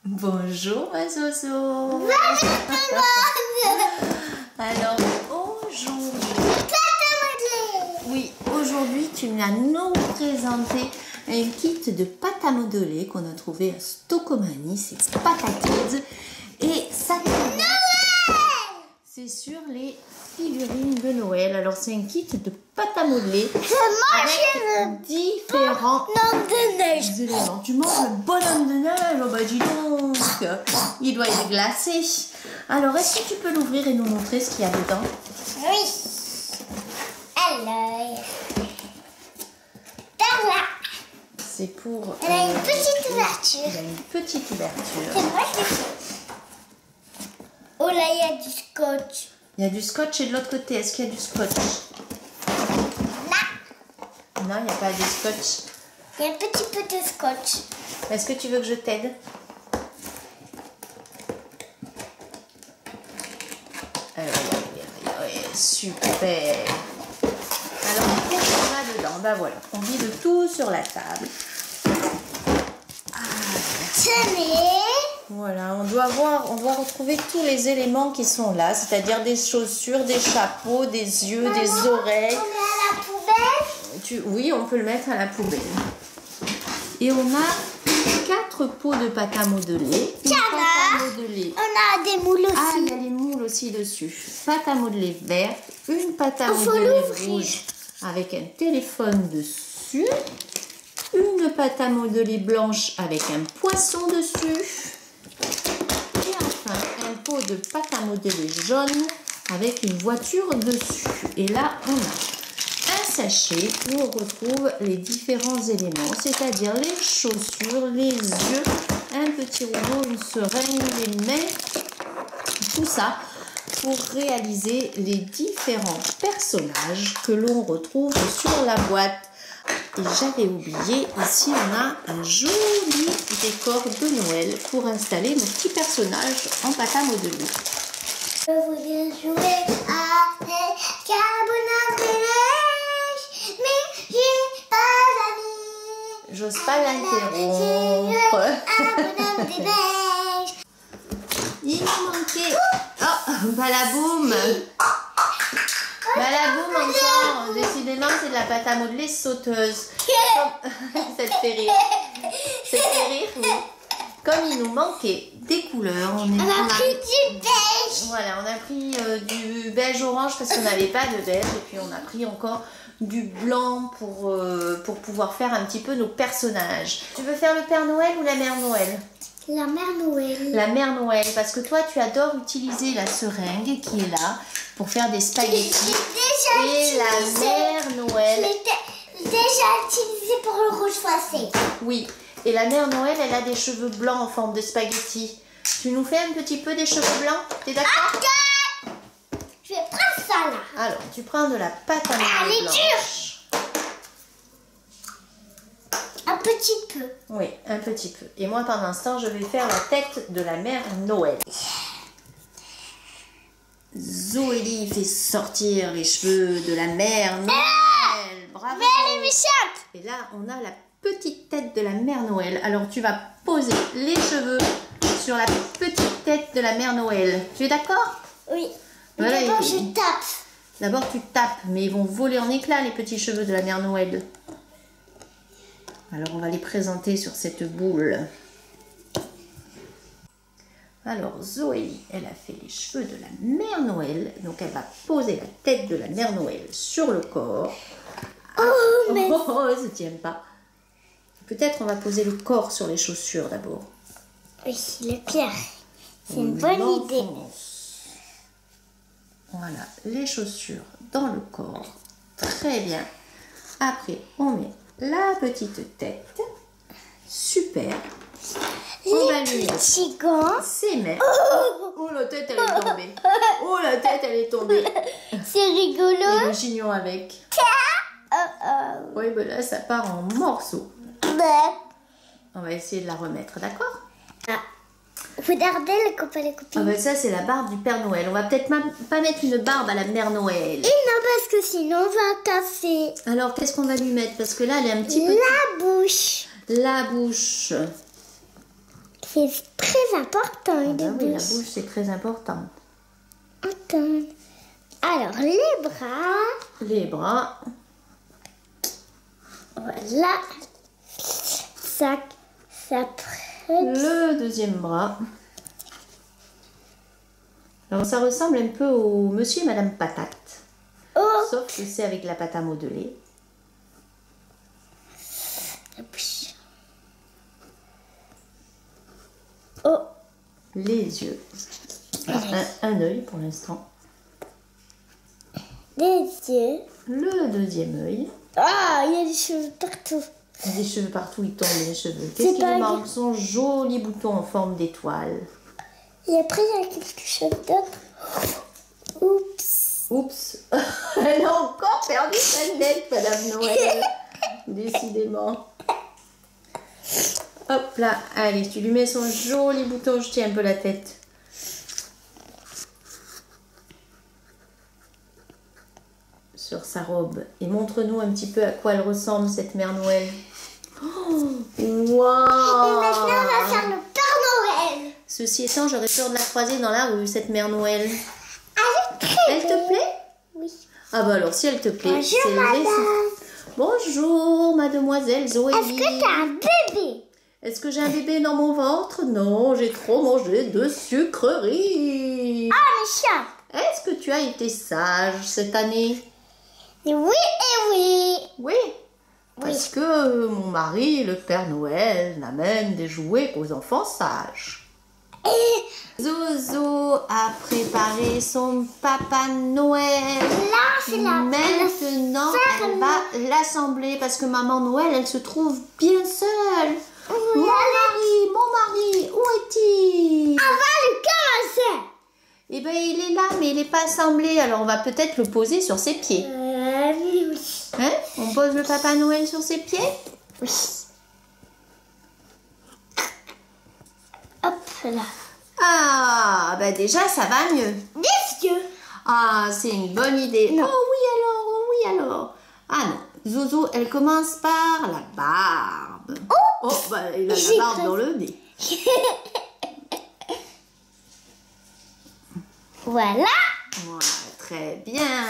Bonjour ma Zozo. Alors aujourd'hui tu vas nous présenter un kit de pâte à modeler qu'on a trouvé à Stocomanie, c'est Pâte à Kids et ça c'est sur les figurines de Noël. Alors c'est un kit de pâte à modeler avec différents éléments. Tu manges le bonhomme de neige? Oh bah dis donc, il doit être glacé. Alors est-ce que tu peux l'ouvrir et nous montrer ce qu'il y a dedans? Oui. Alors, par là. C'est pour... Elle a une petite ouverture. Il y a une petite ouverture. C'est moi qui fais. Oh là, il y a du scotch. Il y a du scotch et de l'autre côté, est-ce qu'il y a du scotch? Là. Non, il n'y a pas de scotch. Il y a un petit peu de scotch. Est-ce que tu veux que je t'aide? Super. Alors, qu'est-ce qu'on a dedans? Ben voilà, on vide tout sur la table. Tenez. Voilà, on doit retrouver tous les éléments qui sont là, c'est-à-dire des chaussures, des chapeaux, des yeux, des oreilles. On met à la poubelle? Oui, on peut le mettre à la poubelle. Et on a 4 pots de pâte à modeler. On a des moules aussi. Ah, il y a les moules aussi dessus. Pâte à modeler vert, une pâte à modeler rouge avec un téléphone dessus, une pâte à modeler blanche avec un poisson dessus, et enfin un pot de pâte à modeler jaune avec une voiture dessus. Et là, on a un sachet où on retrouve les différents éléments, c'est-à-dire les chaussures, les yeux, un petit rouleau, une seringue, les mains, tout ça pour réaliser les différents personnages que l'on retrouve sur la boîte. Et j'avais oublié, ici on a un joli décor de Noël pour installer nos petits personnages en pâte à modeler. Je voulais jouer à des bonhomme de neige, mais j'ai pas d'amis. J'ose pas l'interrompre. Un bonhomme de neige. Il nous manquait. Oh, balaboum. Balaboum encore. Décidément, c'est de la pâte à modeler sauteuse. Ça te fait rire. Ça te fait rire, oui. Comme il nous manquait des couleurs, on a pris du beige. Voilà, on a pris du beige orange parce qu'on n'avait pas de beige. Et puis on a pris encore du blanc pour pouvoir faire un petit peu nos personnages. Tu veux faire le Père Noël ou la Mère Noël? La Mère Noël. La Mère Noël, parce que toi tu adores utiliser la seringue qui est là pour faire des spaghettis. Et la Mère Noël. Je l'ai déjà utilisé pour le rouge foncé. Oui, et la Mère Noël, elle a des cheveux blancs en forme de spaghettis. Tu nous fais un petit peu des cheveux blancs? T'es d'accord? Je vais prendre ça là. Alors, tu prends de la pâte à modeler elle est blanche. dure. Un petit peu. Oui, un petit peu. Et moi, pendant ce temps, je vais faire la tête de la Mère Noël. Zoélie fait sortir les cheveux de la Mère Noël. Bravo. Mais elle est méchante. Et là, on a la petite tête de la Mère Noël. Alors, tu vas poser les cheveux sur la petite tête de la Mère Noël. Tu es d'accord? Oui. Voilà, D'abord, je tape. D'abord, tu tapes, mais ils vont voler en éclats, les petits cheveux de la Mère Noël. Alors, on va les présenter sur cette boule. Alors, Zoé, elle a fait les cheveux de la Mère Noël. Donc, elle va poser la tête de la Mère Noël sur le corps. Oh, mais... Oh, ça ne tient pas. Peut-être on va poser le corps sur les chaussures d'abord. Oui, le pire. C'est une bonne idée. Voilà, les chaussures dans le corps. Très bien. Après, on met la petite tête. Super. On va lui mettre petits gants. ses mains. Oh, la tête, elle est tombée. Oh, la tête, elle est tombée. C'est rigolo. Et le chignon avec. Oui, ben là, ça part en morceaux. On va essayer de la remettre, d'accord? Regardez le copain les copines. Ah ben ça, c'est la barbe du Père Noël. On va peut-être pas mettre une barbe à la Mère Noël. Et non, parce que sinon, on va casser. Alors, qu'est-ce qu'on va lui mettre? Parce que là, elle est un petit peu... La bouche. La bouche. C'est très important, Ah les bah oui, la bouches. bouche, c'est très important. Attends. Alors, les bras. Les bras. Voilà. Ça prête. Le deuxième bras. Alors, ça ressemble un peu au monsieur et madame patate. Oh, Sauf que c'est avec la pâte à modeler. la bouche. Oh, Les yeux. Un œil pour l'instant. les yeux. Le deuxième œil. Ah, il y a des cheveux partout. Il y a des cheveux partout, il tombe les cheveux. C'est Qu'est-ce qui pas lui manque? Son joli bouton en forme d'étoile. Et après, il y a quelque chose d'autre. Oups. Oups, elle a encore perdu sa nette, Madame Noël. Décidément. Hop là, allez, tu lui mets son joli bouton, je tiens un peu la tête. Sur sa robe. Et montre-nous un petit peu à quoi elle ressemble, cette Mère Noël. Oh, Et waouh! maintenant, on va faire le Père Noël. Ceci étant, j'aurais peur de la croiser dans la rue, cette Mère Noël. Elle est très Elle te plaît? Oui. Ah bah alors, si elle te plaît, Bonjour, c'est le madame. récit. Bonjour, mademoiselle Zoé. Est-ce que tu as un bébé? Est-ce que j'ai un bébé dans mon ventre? Non, j'ai trop mangé de sucreries. Ah, mes chats. Est-ce que tu as été sage cette année? Oui et oui. Oui. Parce que mon mari, le Père Noël, n'amène des jouets qu'aux enfants sages. Zozo a préparé son Papa Noël. Là, c'est la Maintenant, elle va l'assembler parce que Maman Noël, elle se trouve bien seule. Mon mari, où est-il? On va le commencer. Eh bien, il est là, mais il n'est pas assemblé. Alors, on va peut-être le poser sur ses pieds. Oui. Hein? On pose le Papa Noël sur ses pieds? Oui. Hop là. Ah, bah déjà, ça va mieux. Les yeux. Ah, c'est une bonne idée. Non. Oh oui alors. Ah non, Zozo, elle commence par la barbe. Oh, bah il a la barbe dans le nez. Voilà. Voilà, très bien.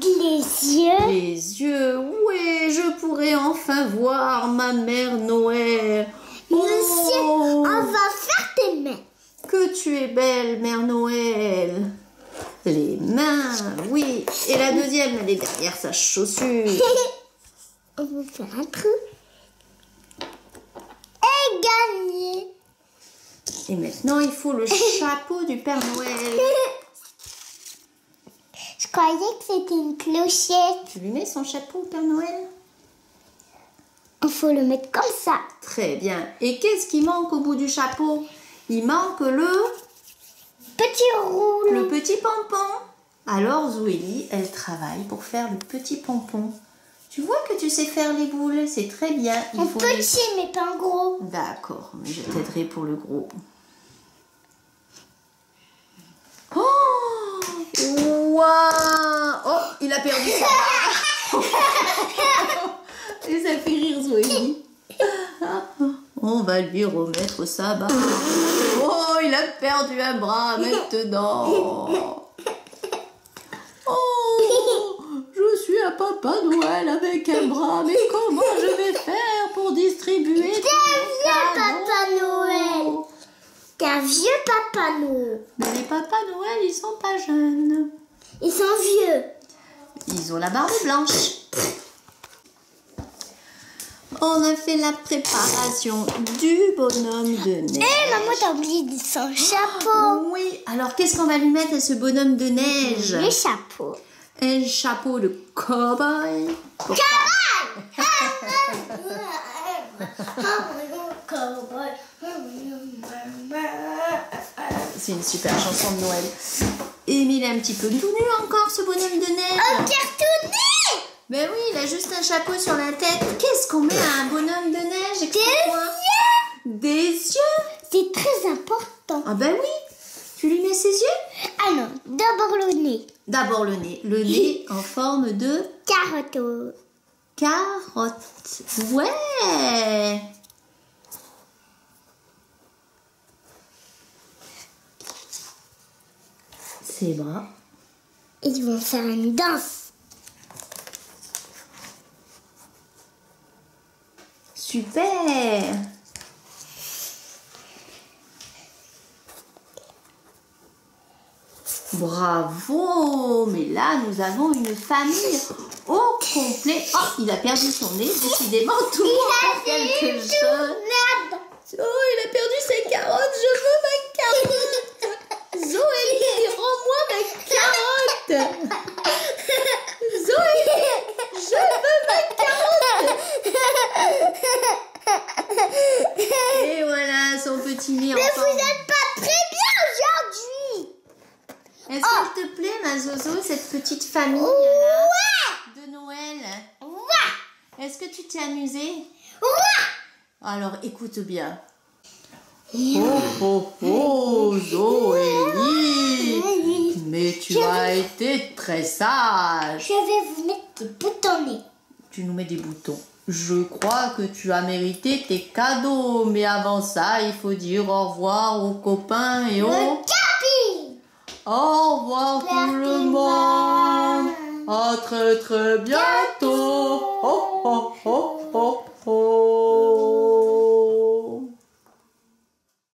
Les yeux. Les yeux, oui, je pourrais enfin voir ma mère Noël. Monsieur, Oh, on va faire tes mains. que tu es belle, Mère Noël. Les mains, oui. Et la deuxième, elle est derrière sa chaussure. On va faire un trou. Et gagner. Et maintenant, il faut le chapeau du Père Noël. Je croyais que c'était une clochette. Tu lui mets son chapeau au Père Noël? Il faut le mettre comme ça. Très bien. Et qu'est-ce qui manque au bout du chapeau? Il manque le Petit roule. petit pompon. Alors Zoélie, elle travaille pour faire le petit pompon. Tu vois que tu sais faire les boules, c'est très bien. Un petit, mais pas un gros. D'accord, mais je t'aiderai pour le gros. Oh! Waouh! Oh, il a perdu sa barbe. Et ça fait rire Zoélie. On va lui remettre sa barbe. Oh, il a perdu un bras maintenant. Oh, je suis un Papa Noël avec un bras, mais comment je vais faire pour distribuer tous les cadeaux? Papa Noël. T'es un vieux Papa Noël. Mais les Papa Noël, ils sont pas jeunes. Ils sont vieux. Ils ont la barbe blanche. On a fait la préparation du bonhomme de neige. Eh, maman, t'as oublié de son chapeau. Oui, alors qu'est-ce qu'on va lui mettre à ce bonhomme de neige? Le chapeau. Un chapeau de cow-boy. C'est une super chanson de Noël. Et mais il est un petit peu tout nu encore, ce bonhomme de neige. Un cartonné. Ben oui, il a juste un chapeau sur la tête. Qu'est-ce qu'on met à un bonhomme de neige? Explique-moi. Des yeux. C'est très important. Ah ben oui. Tu lui mets ses yeux? Ah non, d'abord le nez. D'abord le nez. Le nez en forme de Carotte. carotte. Ouais. ses bras. Ils vont faire une danse. Super! Bravo! Mais là, nous avons une famille au complet. Oh, il a perdu son nez. Décidément, tout le monde a quelque chose. Oh, il a perdu ses carottes. Je veux ma carotte. Zoélie, rends-moi ma carotte. Zoélie, je veux ma carotte. Et voilà son petit nez. Mais vous n'êtes pas très bien aujourd'hui. Est-ce qu'elle te plaît, ma Zozo, cette petite famille là, de Noël? Ouais. Est-ce que tu t'es amusée? Ouais. Alors, écoute bien. Oh, oh, oh, Zoélie, mais tu as été très sage. Je vais vous mettre des boutons. Tu nous mets des boutons. Je crois que tu as mérité tes cadeaux, mais avant ça, il faut dire au revoir aux copains et aux... Capi. Au revoir tout le monde. À très très bientôt. Oh, oh, oh.